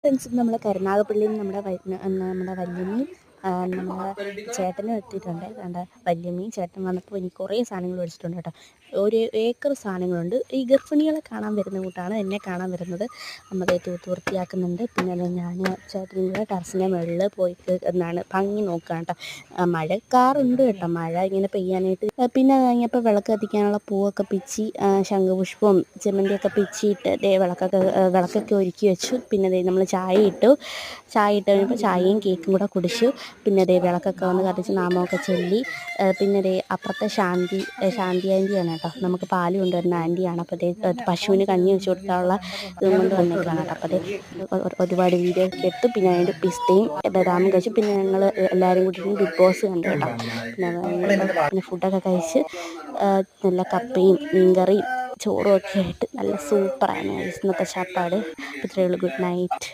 Friends, നമ്മൾ കരുനാഗപ്പള്ളിയിൽ നമ്മുടെ വല്യമ്മയും നമ്മുടെ ചേട്ടനും എത്തിയിട്ടുണ്ട്. കണ്ട വല്യമ്മയും ചേട്ടൻ വന്നപ്പോൾ എനിക്ക് കുറേ സാധനങ്ങൾ മേടിച്ചിട്ടുണ്ട് കേട്ടോ. ഒരു ഏക്കർ സാധനങ്ങളുണ്ട്. ഈ ഗർഭിണികളെ കാണാൻ വരുന്ന കൂട്ടാണ് എന്നെ കാണാൻ വരുന്നത്. അമ്മ തൂത്ത് വൃത്തിയാക്കുന്നുണ്ട്. പിന്നെ ഞാൻ ചേട്ടനും കൂടെ ടെറസിൻ്റെ മുകളിൽ പോയി എന്നാണ് ഭംഗി നോക്കുകയാണ് കേട്ടോ. മഴക്കാറുണ്ട് കേട്ടോ, മഴ ഇങ്ങനെ പെയ്യാനായിട്ട്. പിന്നെ കഴിഞ്ഞപ്പോൾ വിളക്ക് കത്തിക്കാനുള്ള പൂവൊക്കെ പിച്ചി ശംഖുപുഷ്പവും ചെമ്മന്തിയൊക്കെ പിച്ചിയിട്ട് വിളക്കൊക്കെ ഒരുക്കി വെച്ചു. പിന്നെ നമ്മൾ ചായ ഇട്ട് കഴിഞ്ഞപ്പോൾ ചായയും കേക്കും കൂടെ കുടിച്ചു. പിന്നെ വിളക്കൊക്കെ വന്ന് കത്തിച്ച് നാമമൊക്കെ ചൊല്ലി. പിന്നെ അപ്പുറത്തെ ശാന്തി ആൻറ്റിയാണ് കേട്ടോ, നമുക്ക് പാല് കൊണ്ടുവരുന്ന ആൻറ്റിയാണ്. അപ്പോൾ പശുവിന് കഞ്ഞി വെച്ച് കൊടുക്കാനുള്ള ഇതും കൊണ്ട് വന്നേക്കാണ് കേട്ടോ. അപ്പോൾ ഒരുപാട് വീഡിയോ ഒക്കെ എടുത്തു. പിന്നെ അതിൻ്റെ പിസ്തയും ബദാമും കഴിച്ചു. പിന്നെ ഞങ്ങൾ എല്ലാവരും കൂടി ബിഗ് ബോസ് കണ്ടു കേട്ടോ. പിന്നെ ഫുഡൊക്കെ കഴിച്ച് നല്ല കപ്പയും മീൻകറിയും ചോറും ഒക്കെ ആയിട്ട് നല്ല സൂപ്പറാണ് ഇന്നത്തെ ചാപ്പാട്. ഇത്രയേ ഉള്ളൂ. Good night.